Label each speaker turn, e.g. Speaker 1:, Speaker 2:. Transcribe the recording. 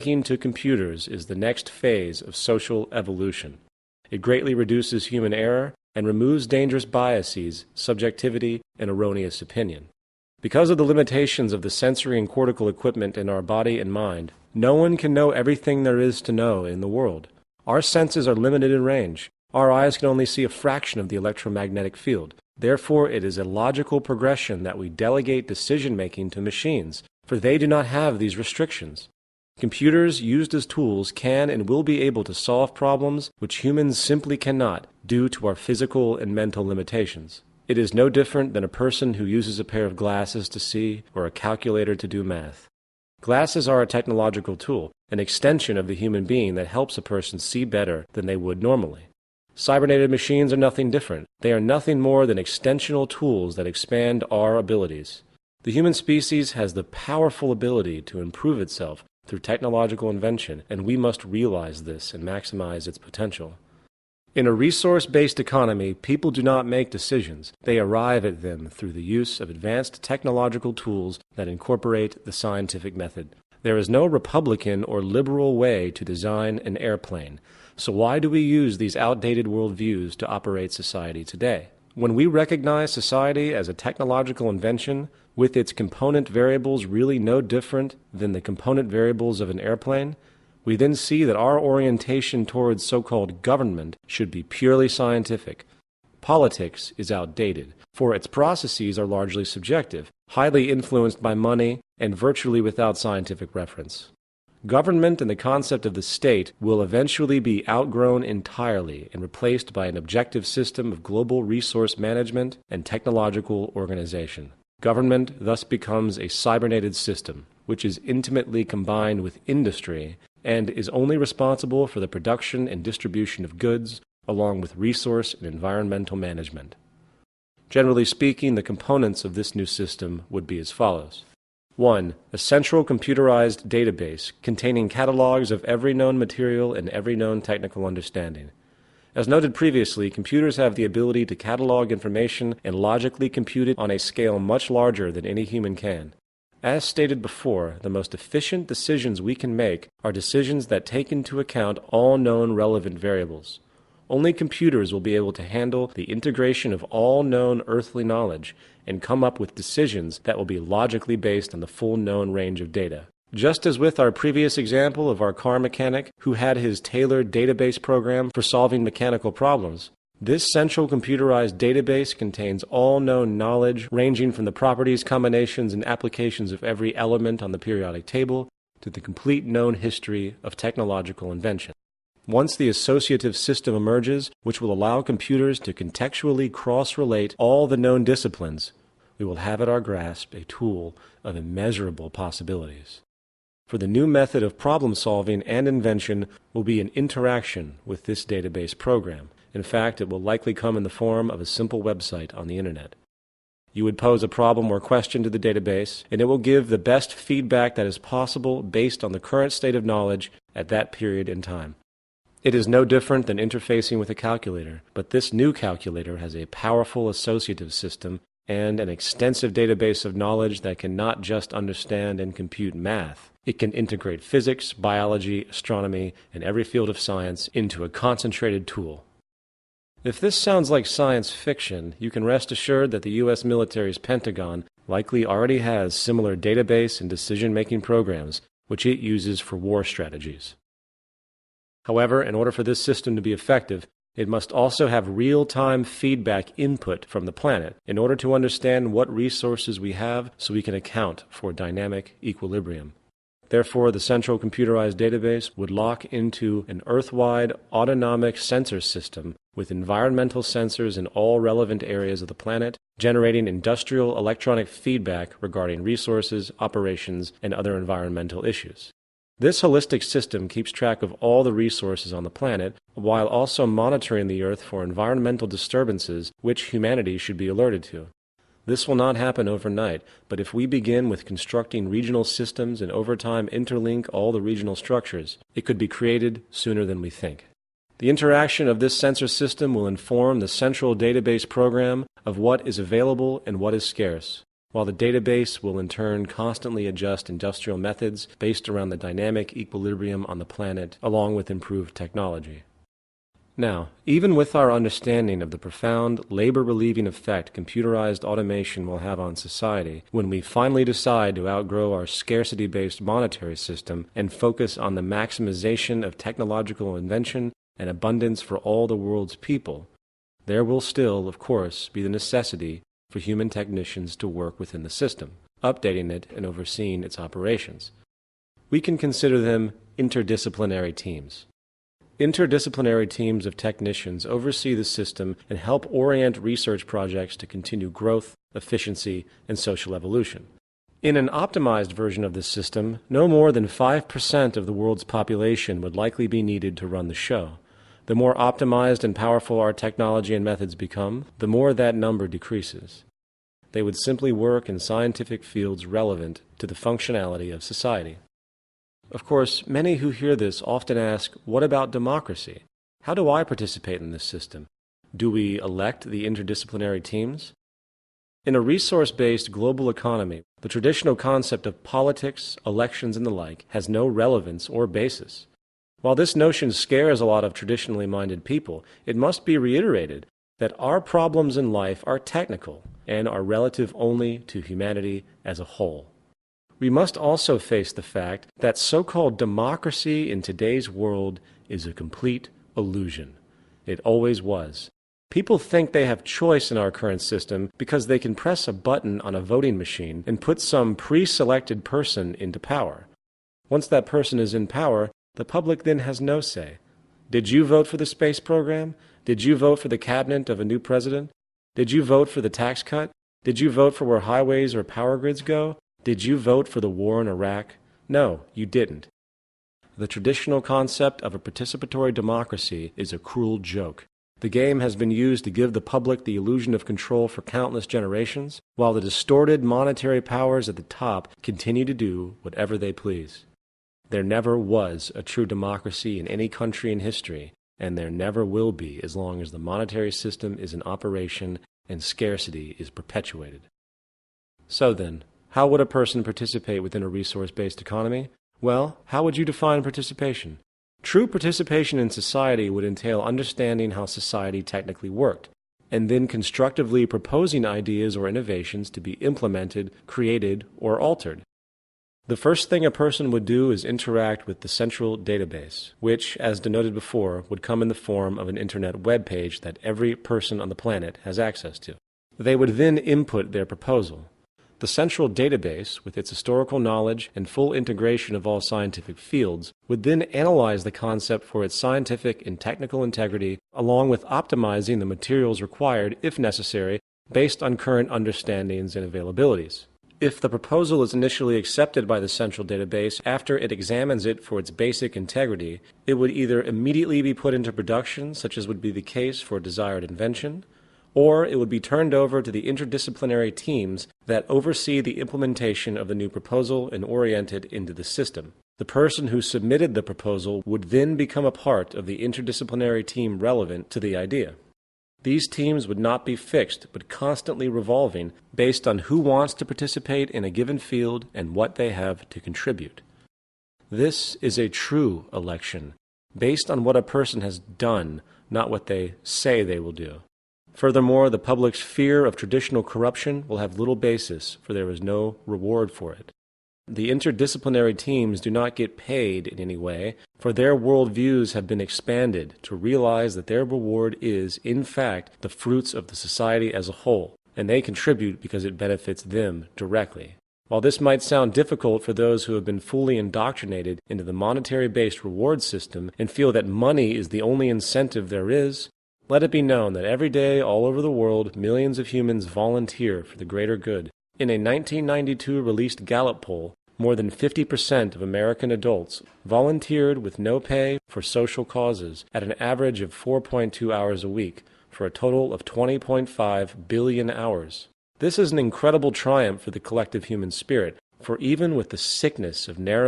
Speaker 1: Making to computers is the next phase of social evolution. It greatly reduces human error and removes dangerous biases, subjectivity, and erroneous opinion. Because of the limitations of the sensory and cortical equipment in our body and mind, no one can know everything there is to know in the world. Our senses are limited in range. Our eyes can only see a fraction of the electromagnetic field. Therefore, it is a logical progression that we delegate decision-making to machines, for they do not have these restrictions. Computers used as tools can and will be able to solve problems which humans simply cannot due to our physical and mental limitations. It is no different than a person who uses a pair of glasses to see or a calculator to do math. Glasses are a technological tool, an extension of the human being that helps a person see better than they would normally. Cybernetic machines are nothing different. They are nothing more than extensional tools that expand our abilities. The human species has the powerful ability to improve itself through technological invention, and we must realize this and maximize its potential. In a resource-based economy, people do not make decisions. They arrive at them through the use of advanced technological tools that incorporate the scientific method. There is no Republican or liberal way to design an airplane. So why do we use these outdated worldviews to operate society today? When we recognize society as a technological invention, with its component variables really no different than the component variables of an airplane, we then see that our orientation towards so-called government should be purely scientific. Politics is outdated, for its processes are largely subjective, highly influenced by money, and virtually without scientific reference. Government and the concept of the state will eventually be outgrown entirely and replaced by an objective system of global resource management and technological organization. Government thus becomes a cybernetic system, which is intimately combined with industry and is only responsible for the production and distribution of goods, along with resource and environmental management. Generally speaking, the components of this new system would be as follows. 1. A central computerized database containing catalogs of every known material and every known technical understanding. As noted previously, computers have the ability to catalog information and logically compute it on a scale much larger than any human can. As stated before, the most efficient decisions we can make are decisions that take into account all known relevant variables. Only computers will be able to handle the integration of all known earthly knowledge and come up with decisions that will be logically based on the full known range of data. Just as with our previous example of our car mechanic who had his tailored database program for solving mechanical problems, this central computerized database contains all known knowledge ranging from the properties, combinations, and applications of every element on the periodic table to the complete known history of technological invention. Once the associative system emerges, which will allow computers to contextually cross-relate all the known disciplines, we will have at our grasp a tool of immeasurable possibilities. For the new method of problem-solving and invention will be an interaction with this database program. In fact, it will likely come in the form of a simple website on the Internet. You would pose a problem or question to the database, and it will give the best feedback that is possible based on the current state of knowledge at that period in time. It is no different than interfacing with a calculator, but this new calculator has a powerful associative system and an extensive database of knowledge that can not just understand and compute math. It can integrate physics, biology, astronomy, and every field of science into a concentrated tool. If this sounds like science fiction, you can rest assured that the U.S. military's Pentagon likely already has similar database and decision-making programs, which it uses for war strategies. However, in order for this system to be effective, it must also have real-time feedback input from the planet in order to understand what resources we have so we can account for dynamic equilibrium. Therefore, the central computerized database would lock into an Earth-wide autonomic sensor system with environmental sensors in all relevant areas of the planet, generating industrial electronic feedback regarding resources, operations, and other environmental issues. This holistic system keeps track of all the resources on the planet, while also monitoring the Earth for environmental disturbances which humanity should be alerted to. This will not happen overnight, but if we begin with constructing regional systems and over time interlink all the regional structures, it could be created sooner than we think. The interaction of this sensor system will inform the central database program of what is available and what is scarce. while the database will in turn constantly adjust industrial methods based around the dynamic equilibrium on the planet, along with improved technology. Now, even with our understanding of the profound, labor-relieving effect computerized automation will have on society, when we finally decide to outgrow our scarcity-based monetary system and focus on the maximization of technological invention and abundance for all the world's people, there will still, of course, be the necessity for human technicians to work within the system, updating it and overseeing its operations. We can consider them interdisciplinary teams. Interdisciplinary teams of technicians oversee the system and help orient research projects to continue growth, efficiency, and social evolution. In an optimized version of this system, no more than 5% of the world's population would likely be needed to run the show. The more optimized and powerful our technology and methods become, the more that number decreases. They would simply work in scientific fields relevant to the functionality of society. Of course, many who hear this often ask, what about democracy? How do I participate in this system? Do we elect the interdisciplinary teams? In a resource-based global economy, the traditional concept of politics, elections, and the like has no relevance or basis. While this notion scares a lot of traditionally minded people, it must be reiterated that our problems in life are technical and are relative only to humanity as a whole. We must also face the fact that so-called democracy in today's world is a complete illusion. It always was. People think they have choice in our current system because they can press a button on a voting machine and put some pre-selected person into power. Once that person is in power, the public then has no say. Did you vote for the space program? Did you vote for the cabinet of a new president? Did you vote for the tax cut? Did you vote for where highways or power grids go? Did you vote for the war in Iraq? No, you didn't. The traditional concept of a participatory democracy is a cruel joke. The game has been used to give the public the illusion of control for countless generations, while the distorted monetary powers at the top continue to do whatever they please. There never was a true democracy in any country in history, and there never will be as long as the monetary system is in operation and scarcity is perpetuated. So then, how would a person participate within a resource-based economy? Well, how would you define participation? True participation in society would entail understanding how society technically worked, and then constructively proposing ideas or innovations to be implemented, created, or altered. The first thing a person would do is interact with the central database, which, as denoted before, would come in the form of an internet web page that every person on the planet has access to. They would then input their proposal. The central database, with its historical knowledge and full integration of all scientific fields, would then analyze the concept for its scientific and technical integrity, along with optimizing the materials required, if necessary, based on current understandings and availabilities. If the proposal is initially accepted by the central database, after it examines it for its basic integrity, it would either immediately be put into production, such as would be the case for a desired invention, or it would be turned over to the interdisciplinary teams that oversee the implementation of the new proposal and orient it into the system. The person who submitted the proposal would then become a part of the interdisciplinary team relevant to the idea. These teams would not be fixed, but constantly revolving based on who wants to participate in a given field and what they have to contribute. This is a true election, based on what a person has done, not what they say they will do. Furthermore, the public's fear of traditional corruption will have little basis, for there is no reward for it. The interdisciplinary teams do not get paid in any way, for their worldviews have been expanded to realize that their reward is, in fact, the fruits of the society as a whole, and they contribute because it benefits them directly. While this might sound difficult for those who have been fully indoctrinated into the monetary-based reward system and feel that money is the only incentive there is, let it be known that every day all over the world millions of humans volunteer for the greater good. In a 1992 released Gallup poll, more than 50% of American adults volunteered with no pay for social causes at an average of 4.2 hours a week, for a total of 20.5 billion hours. This is an incredible triumph for the collective human spirit, for even with the sickness of narrow